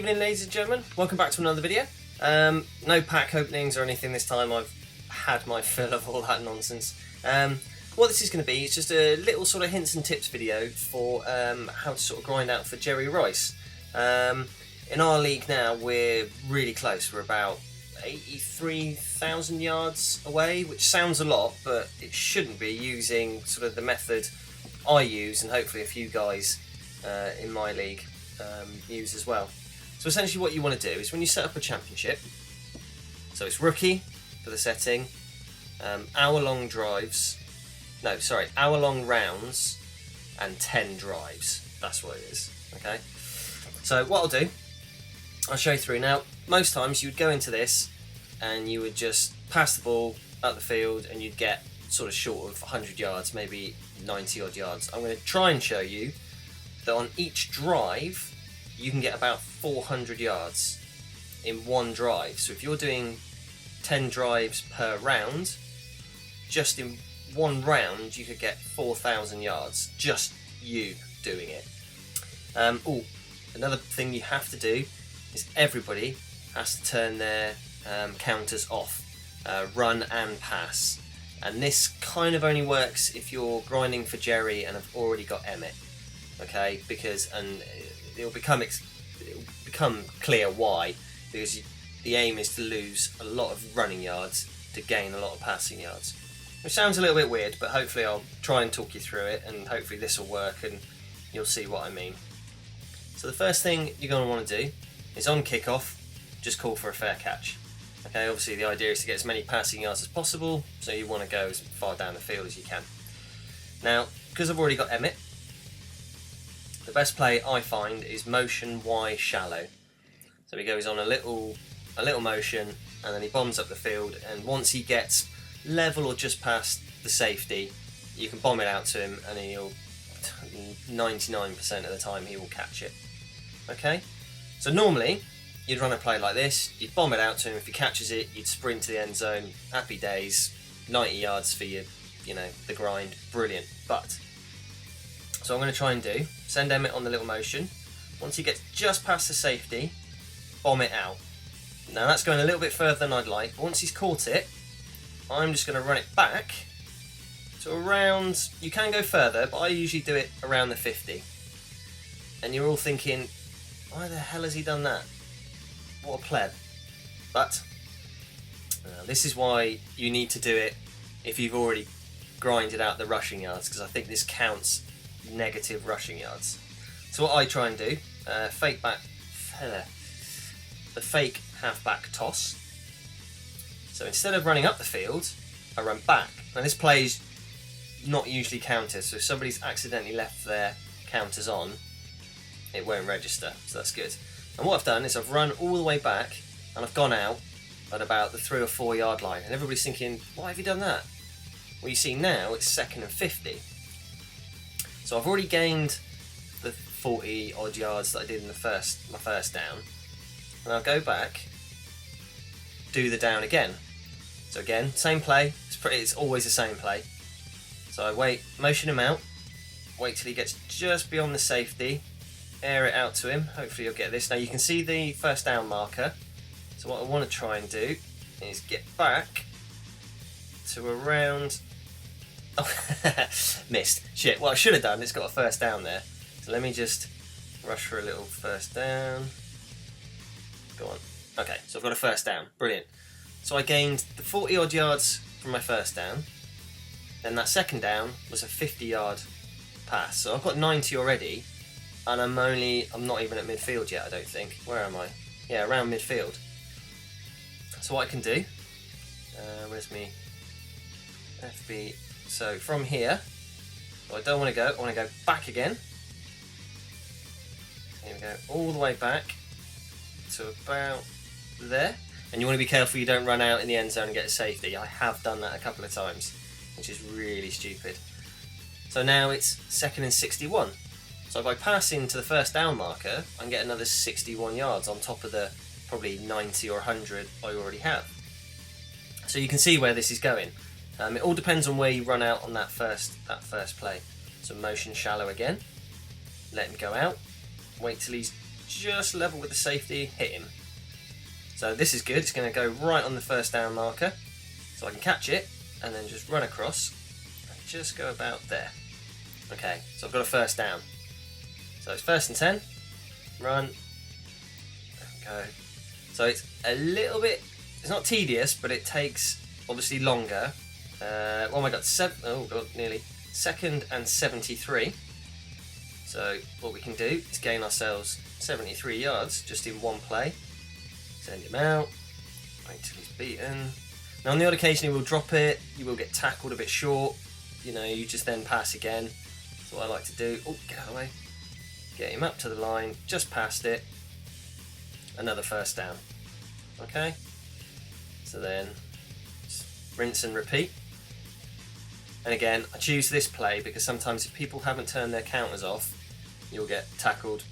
evening, ladies and gentlemen. Welcome back to another video. No pack openings or anything this time. I've had my fill of all that nonsense. What this is going to be is just a little sort of hints and tips video for how to sort of grind out for Jerry Rice. In our league now, we're really close. We're about 83,000 yards away, which sounds a lot, but it shouldn't be, using sort of the method I use, and hopefully a few guys in my league use as well. So essentially what you want to do is when you set up a championship, so it's rookie for the setting, hour-long rounds and 10 drives. That's what it is, okay? So what I'll do, I'll show you through. Now, most times you would go into this and you would just pass the ball up the field and you'd get sort of short of 100 yards, maybe 90 odd yards. I'm going to try and show you that on each drive you can get about 400 yards in one drive. So if you're doing 10 drives per round, just in one round you could get 4,000 yards, just you doing it. Another thing you have to do is everybody has to turn their counters off, run and pass. And this kind of only works if you're grinding for Jerry and have already got Emmett, okay? Because it'll become clear why. Because the aim is to lose a lot of running yards to gain a lot of passing yards, which sounds a little bit weird, but hopefully I'll try and talk you through it, and hopefully this will work and you'll see what I mean. So the first thing you're going to want to do is on kickoff, just call for a fair catch. Okay, obviously the idea is to get as many passing yards as possible, so you want to go as far down the field as you can. Now, because I've already got Emmett, the best play I find is motion Y shallow. So he goes on a little motion and then he bombs up the field, and once he gets level or just past the safety, you can bomb it out to him and he'll 99% of the time he will catch it. Okay, so normally you'd run a play like this, you'd bomb it out to him, if he catches it you'd sprint to the end zone, happy days, 90 yards for you know, the grind, brilliant. But so I'm going to try and do, send Emmett on the little motion, once he gets just past the safety, bomb it out. Now that's going a little bit further than I'd like, but once he's caught it, I'm just going to run it back to around, you can go further, but I usually do it around the 50. And you're all thinking, why the hell has he done that? What a pleb. But this is why you need to do it if you've already grinded out the rushing yards, because I think this counts negative rushing yards. So what I try and do, the fake half-back toss. So instead of running up the field, I run back. Now this plays not usually counted, so if somebody's accidentally left their counters on, it won't register, so that's good. And what I've done is I've run all the way back and I've gone out at about the 3 or 4 yard line, and everybody's thinking, why have you done that? Well, you see now it's 2nd and 50. So I've already gained the 40 odd yards that I did in my first down, and I'll go back, do the down again. So again, same play, it's always the same play. So I wait, motion him out, wait till he gets just beyond the safety, air it out to him, hopefully you'll get this. Now you can see the first down marker, so what I want to try and do is get back to around, oh, missed, shit, what I should have done, it's got a first down there, so let me just rush for a little first down, go on, okay, so I've got a first down, brilliant. So I gained the 40 odd yards from my first down, then that second down was a 50 yard pass, so I've got 90 already, and I'm not even at midfield yet, I don't think. Where am I? Yeah, around midfield. So what I can do, where's me FB? So from here, well, I don't want to go, I want to go back again. Here we go, all the way back to about there. And you want to be careful you don't run out in the end zone and get a safety. I have done that a couple of times, which is really stupid. So now it's 2nd and 61. So if I pass into the first down marker, I can get another 61 yards on top of the probably 90 or 100 I already have. So you can see where this is going. It all depends on where you run out on that first play. So motion shallow again, let him go out, wait till he's just level with the safety, hit him. So this is good, it's going to go right on the first down marker, so I can catch it and then just run across and just go about there. Okay, so I've got a first down. So it's 1st and 10, run, there we go. So it's a little bit, it's not tedious, but it takes obviously longer. Oh my god, nearly. 2nd and 73. So what we can do is gain ourselves 73 yards just in one play. Send him out, wait till he's beaten. Now on the odd occasion he will drop it, you will get tackled a bit short, you know, you just then pass again. That's what I like to do. Oh, get out of the way. Get him up to the line, just past it. Another first down. Okay? So then, rinse and repeat. And again, I choose this play because sometimes if people haven't turned their counters off, you'll get tackled.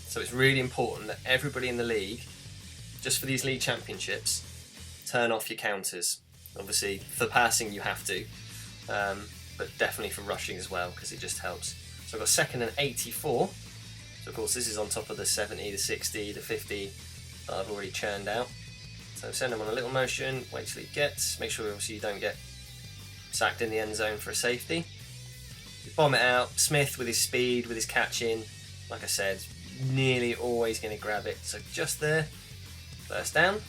So it's really important that everybody in the league, just for these league championships, turn off your counters. Obviously, for passing you have to, but definitely for rushing as well because it just helps. So I've got 2nd and 84. So of course this is on top of the 70, the 60, the 50 that I've already churned out. So send him on a little motion, wait till he gets, make sure obviously you don't get sacked in the end zone for a safety. You bomb it out, Smith with his speed, with his catching, like I said, nearly always going to grab it. So just there, first down.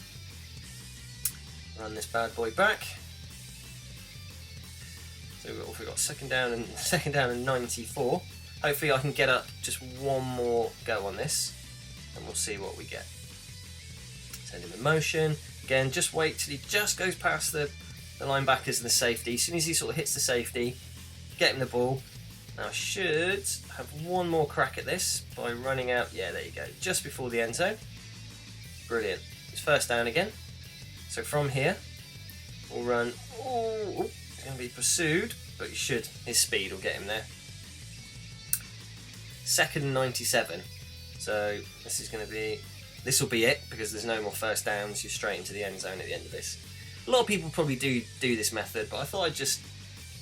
Run this bad boy back. So we've got 2nd down and 94. Hopefully I can get up just one more go on this and we'll see what we get. Send him in motion. Again, just wait till he just goes past the linebackers and the safety. As soon as he sort of hits the safety, get him the ball. Now I should have one more crack at this by running out. Yeah, there you go. Just before the end zone. Brilliant. It's first down again. So from here, we'll run. Oh, he's going to be pursued, but he should. His speed will get him there. 2nd and 97. So this will be it because there's no more first downs. You're straight into the end zone at the end of this. A lot of people probably do this method, but I thought I'd just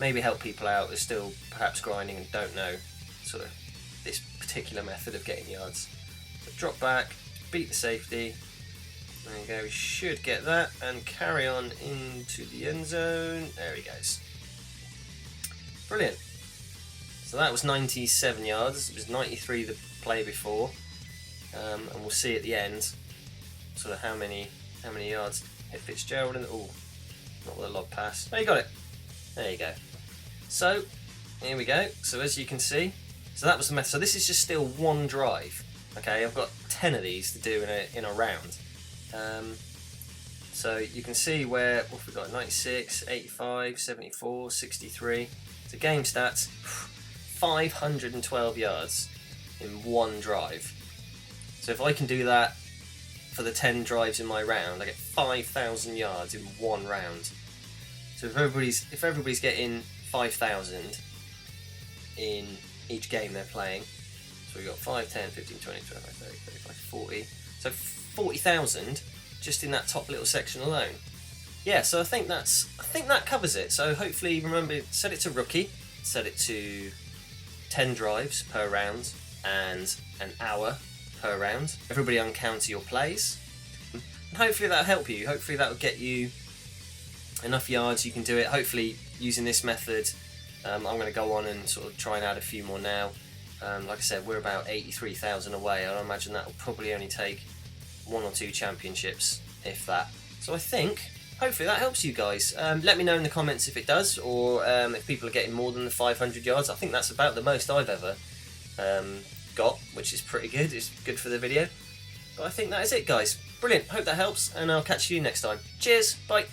maybe help people out who are still perhaps grinding and don't know sort of this particular method of getting yards. So drop back, beat the safety. There you go, we should get that and carry on into the end zone. There he goes. Brilliant. So that was 97 yards. It was 93 the play before. And we'll see at the end sort of how many yards. Hit Fitzgerald and not with a lob pass. Oh, you got it. There you go. So here we go. So as you can see, so that was the method. So this is just still one drive. Okay, I've got 10 of these to do in a round. So you can see where what we've got: 96, 85, 74, 63. So game stats, 512 yards in one drive. So if I can do that for the 10 drives in my round, I get 5,000 yards in one round. So if everybody's getting 5,000 in each game they're playing, so we've got 5, 10, 15, 20, 25, 30, 35, 40. So 40,000 just in that top little section alone. Yeah, so I think that covers it. So hopefully, remember, set it to rookie, set it to 10 drives per round and an hour per round. Everybody uncounter your plays. And hopefully that'll help you. Hopefully that'll get you enough yards you can do it. Hopefully using this method, I'm going to go on and sort of try and add a few more now. Like I said, we're about 83,000 away. I imagine that will probably only take 1 or 2 championships, if that. So I think, hopefully that helps you guys. Let me know in the comments if it does, or if people are getting more than the 500 yards. I think that's about the most I've ever got, which is pretty good. It's good for the video. But I think that is it, guys. Brilliant. Hope that helps, and I'll catch you next time. Cheers. Bye.